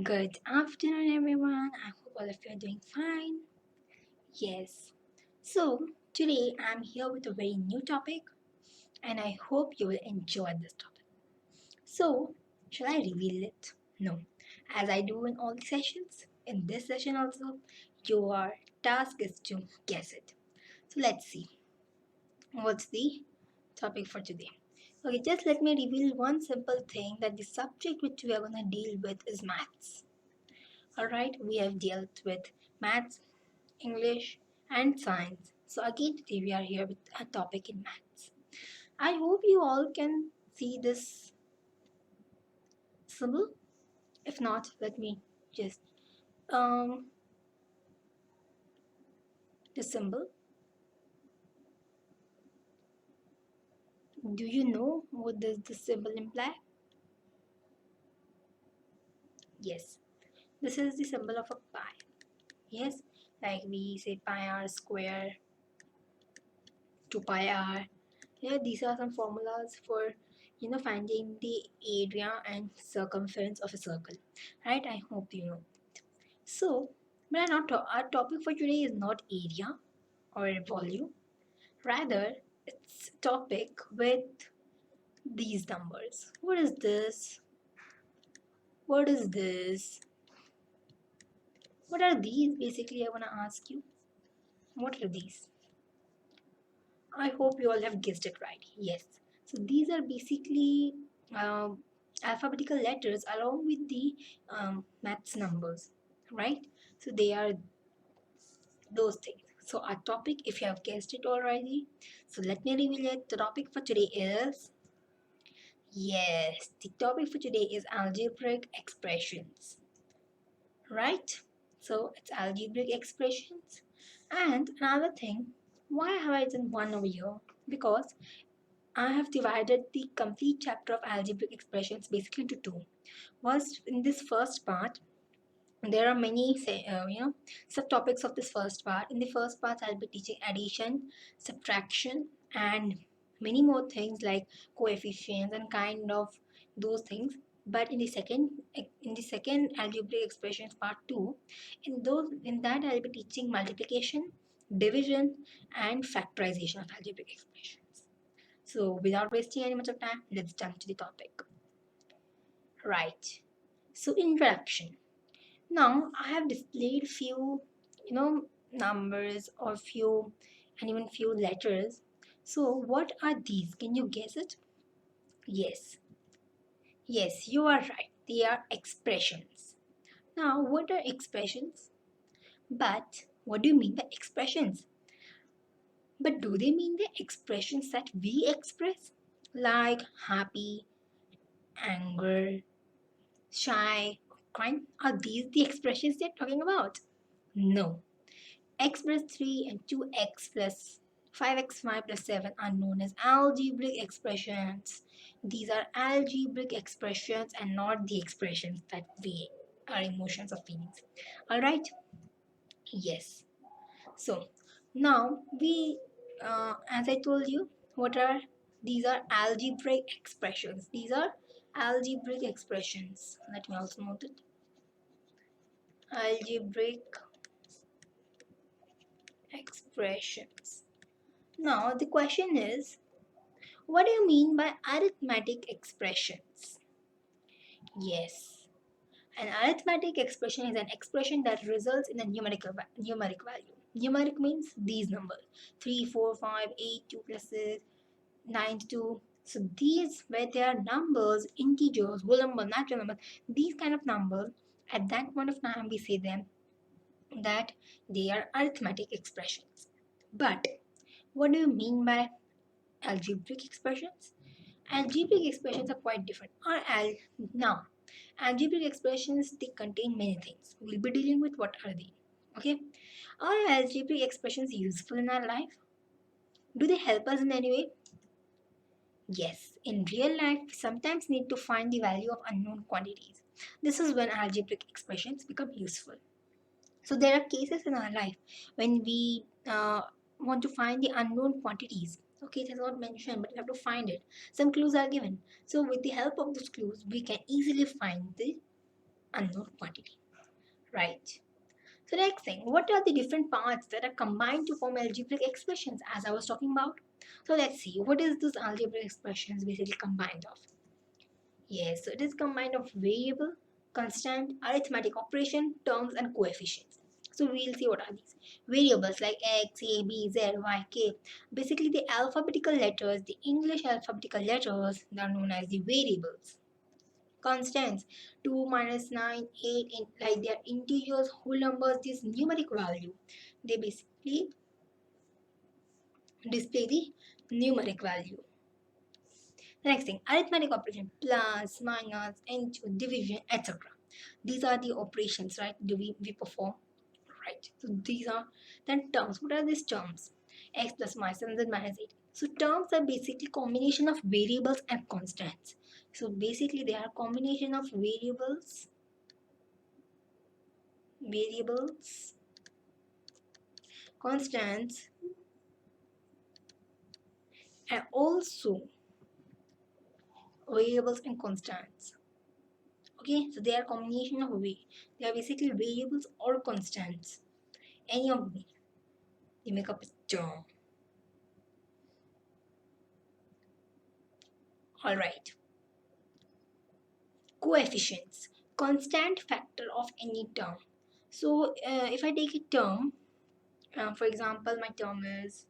Good afternoon, everyone. I hope all of you are doing fine. Yes. So, today I'm here with a very new topic, and I hope you will enjoy this topic. So, shall I reveal it? No. As I do in all the sessions, in this session also, your task is to guess it. So, let's see. What's the topic for today? Okay, just let me reveal one simple thing that the subject which we are going to deal with is maths. Alright, we have dealt with maths, English, and science. So, again, today we are here with a topic in maths. I hope you all can see this symbol. If not, let me just um the symbol. Do you know what does the symbol imply? Yes, this is the symbol of a pi. Yes, like we say pi r square, 2 pi r. Yeah, these are some formulas for finding the area and circumference of a circle. Right? I hope you know. So, but our topic for today is not area or volume. Rather, it's topic with these numbers. What is this? What is this? What are these? Basically, I want to ask you. What are these? I hope you all have guessed it right. Yes. So these are basically alphabetical letters along with the maths numbers, right? So they are those things. So our topic, if you have guessed it already, so let me reveal it. The topic for today is yes, the topic for today is algebraic expressions, right? So it's algebraic expressions. And another thing, why have I done one over here? Because I have divided the complete chapter of algebraic expressions basically into two. First, in this first part, there are many subtopics of this first part. In the first part, I'll be teaching addition, subtraction, and many more things like coefficients and kind of those things. But in the second algebraic expressions part two, in that I'll be teaching multiplication, division, and factorization of algebraic expressions. So, without wasting any much of time, let's jump to the topic. Right. So, introduction. Now, I have displayed few, numbers or few, and even few letters. So, what are these? Can you guess it? Yes. Yes, you are right. They are expressions. Now, what are expressions? But what do you mean by expressions? But do they mean the expressions that we express? Like happy, anger, shy, crying? Are these the expressions they're talking about? No. X plus 3 and 2x plus 5x5 plus 7 are known as algebraic expressions. These are algebraic expressions and not the expressions that we our emotions or feelings. Alright? Yes. So now as I told you, what are these are algebraic expressions. These are algebraic expressions. Let me also note it. Algebraic expressions. Now the question is, what do you mean by arithmetic expressions? Yes, an arithmetic expression is an expression that results in a numeric value. Numeric means these numbers 3, 4, 5, 8, 2 plus 6, 9, 2. So these, where they are numbers, integers, whole number, natural numbers, these kind of numbers, at that point of time we say them that they are arithmetic expressions. But what do you mean by algebraic expressions? Algebraic expressions are quite different. Now, algebraic expressions, they contain many things. We'll be dealing with what are they. Okay? Are algebraic expressions useful in our life? Do they help us in any way? Yes. In real life, we sometimes need to find the value of unknown quantities. This is when algebraic expressions become useful. So there are cases in our life when we want to find the unknown quantities. Okay, it is not mentioned, but you have to find it. Some clues are given. So with the help of those clues, we can easily find the unknown quantity, right? So next thing, what are the different parts that are combined to form algebraic expressions as I was talking about? So let's see, what is this algebraic expressions basically combined of? Yes, so it is combined of variable, constant, arithmetic operation, terms and coefficients. So we'll see what are these. Variables like x, a, b, z, y, k. Basically the alphabetical letters, the English alphabetical letters, they are known as the variables. Constants 2 minus 9 8 like they are integers, whole numbers, this numeric value, they basically display the numeric value. The next thing, arithmetic operation, plus, minus, into, division, etc. These are the operations, right? We perform, right? So these are then terms. What are these terms? X plus minus 7 z minus 8. So terms are basically combination of variables and constants. So basically they are combination of variables, constants, and also variables and constants. Okay, so they are combination of they are basically variables or constants. Any of them, they make up a term. All right. Coefficients, constant factor of any term. So if I take a term, for example, my term is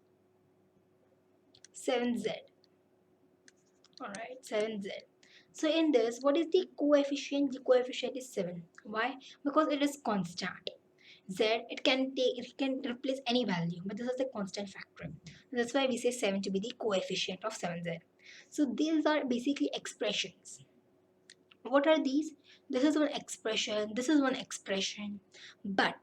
7z. All right, 7z. So in this, what is the coefficient? The coefficient is 7. Why? Because it is constant. Z, it can replace any value, but this is a constant factor. That's why we say 7 to be the coefficient of 7z. So these are basically expressions. What are these? This is one expression, this is one expression, but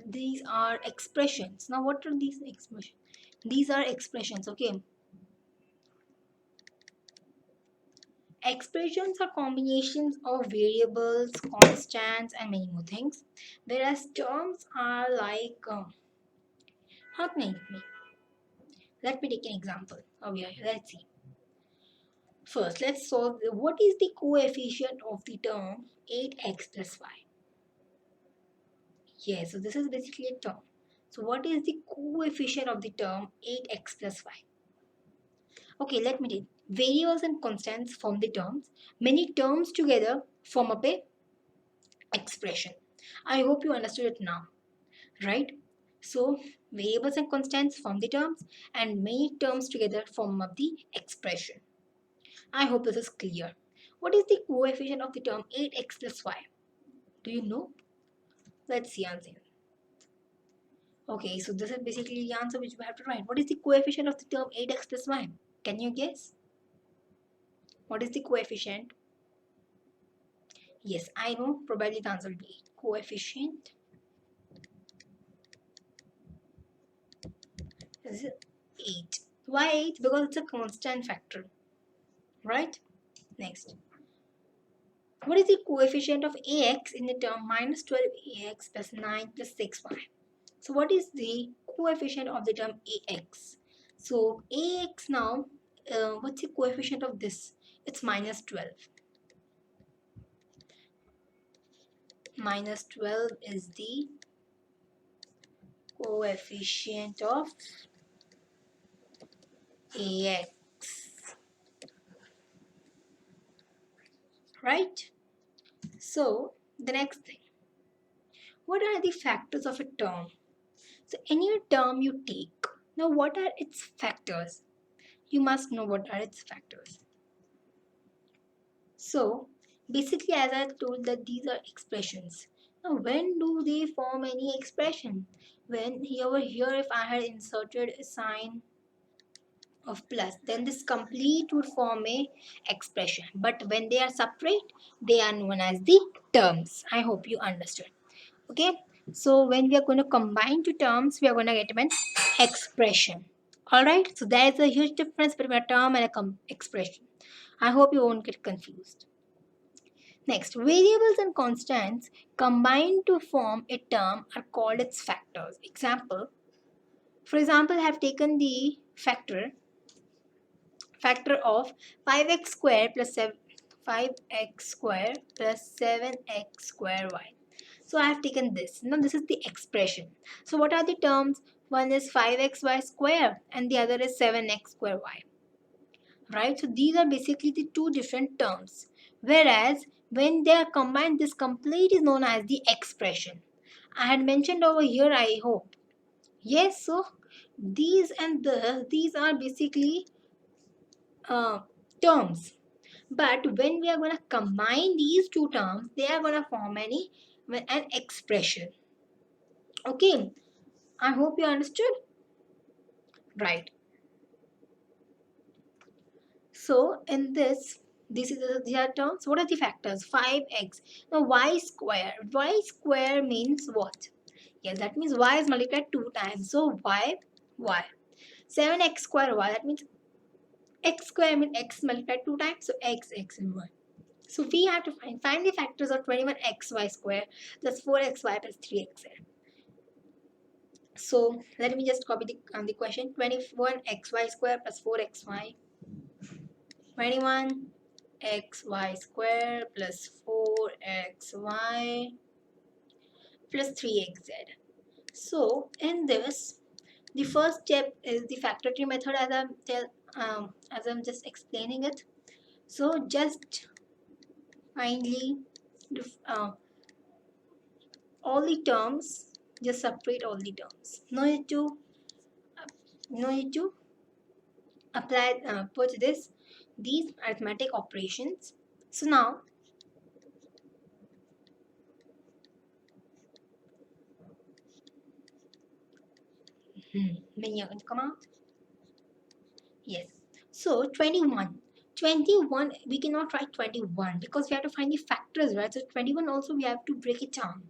these are expressions. Now what are these expressions? These are expressions, okay? Expressions are combinations of variables, constants, and many more things, whereas terms are like how can I make? Let me take an example. Okay, let's see. First, let's solve what is the coefficient of the term 8x plus 5. Yes, so this is basically a term. So what is the coefficient of the term 8x plus 5? Okay, let me take variables and constants form the terms. Many terms together form up a expression. I hope you understood it now, right? So variables and constants form the terms and many terms together form up the expression. I hope this is clear. What is the coefficient of the term 8x plus 5? Do you know? Let's see answer. Okay, so this is basically the answer which we have to write. What is the coefficient of the term 8x plus 5? Can you guess? What is the coefficient? Yes, I know. Probably the answer will be 8. Coefficient is 8. Why 8? Because it's a constant factor. Right? Next. What is the coefficient of ax in the term minus 12ax plus 9 plus 6y? So what is the coefficient of the term ax? So ax now, what's the coefficient of this? It's minus 12. Minus 12 is the coefficient of ax, right? So the next thing, what are the factors of a term? So any term you take, now what are its factors? You must know what are its factors. So basically, as I told that these are expressions. Now when do they form any expression? When over here if I had inserted a sign of plus, then this complete would form a expression, but when they are separate they are known as the terms. I hope you understood. Okay, so when we are going to combine two terms, we are going to get an expression. All right, so there is a huge difference between a term and a expression. I hope you won't get confused. Next, variables and constants combined to form a term are called its factors. Example, for example, I have taken the factor of 5x square plus 7, 5x square plus 7x square y. So I have taken this. Now this is the expression. So what are the terms? One is 5xy square and the other is 7x square y. Right? So these are basically the two different terms. Whereas when they are combined, this complete is known as the expression. I had mentioned over here, I hope. Yes, so these and these are basically uh, terms. But when we are going to combine these two terms, they are going to form an expression. Okay, I hope you understood. Right. So in this is the are terms. What are the factors? 5x. Now y square. Y square means what? Yes, that means y is multiplied 2 times. So y. 7x square y. That means x square means x multiplied 2 times. So x and y. So we have to find the factors of 21xy square plus 4xy plus 3xz. So let me just copy the question. 21xy square plus 4xy. 21xy square plus 4xy plus 3xz. So in this, the first step is the factor tree method as I'm just explaining it. So just kindly uh, all the terms, just separate all the terms. No need to apply put these arithmetic operations. So now when you're going to come out, yes. So 21 we cannot write 21 because we have to find the factors, right? So 21 also we have to break it down.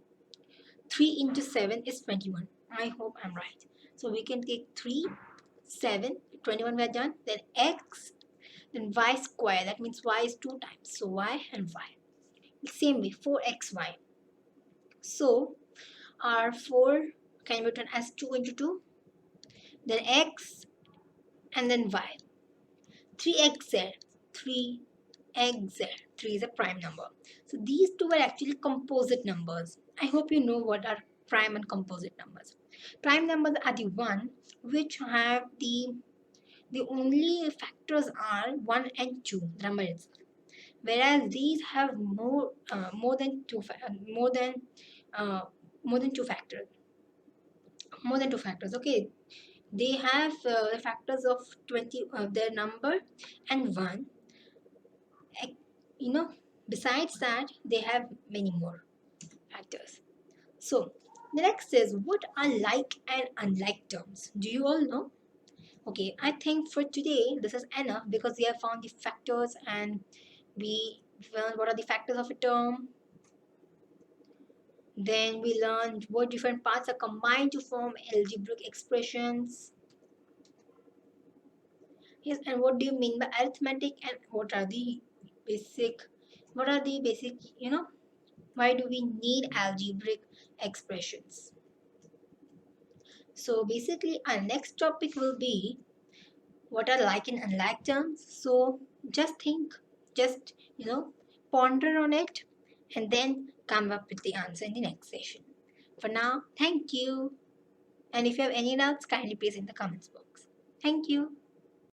3 into 7 is 21. I hope I'm right. So we can take 3, 7, 21 we are done. Then x, then y square. That means y is 2 times. So y and y. Same way, 4xy. So our 4 can be written as 2 into 2. Then x and then y. 3xz. 3xz. 3 is a prime number. So these two are actually composite numbers. I hope you know what are prime and composite numbers. Prime numbers are the one which have the only factors are 1 and 2 number itself. Whereas these have more than uh, more than two factors. More than two factors. Okay, they have the factors of 20 their number and 1. You know, besides that they have many more factors. So the next is, what are like and unlike terms? Do you all know? Okay, I think for today this is enough because we have found the factors and we learned what are the factors of a term. Then we learned what different parts are combined to form algebraic expressions. Yes, and what do you mean by arithmetic, and basic what are the basic, why do we need algebraic expressions? So basically our next topic will be what are like and unlike terms. So just think, just ponder on it and then come up with the answer in the next session. For now, thank you. And if you have any doubts, kindly place in the comments box. Thank you.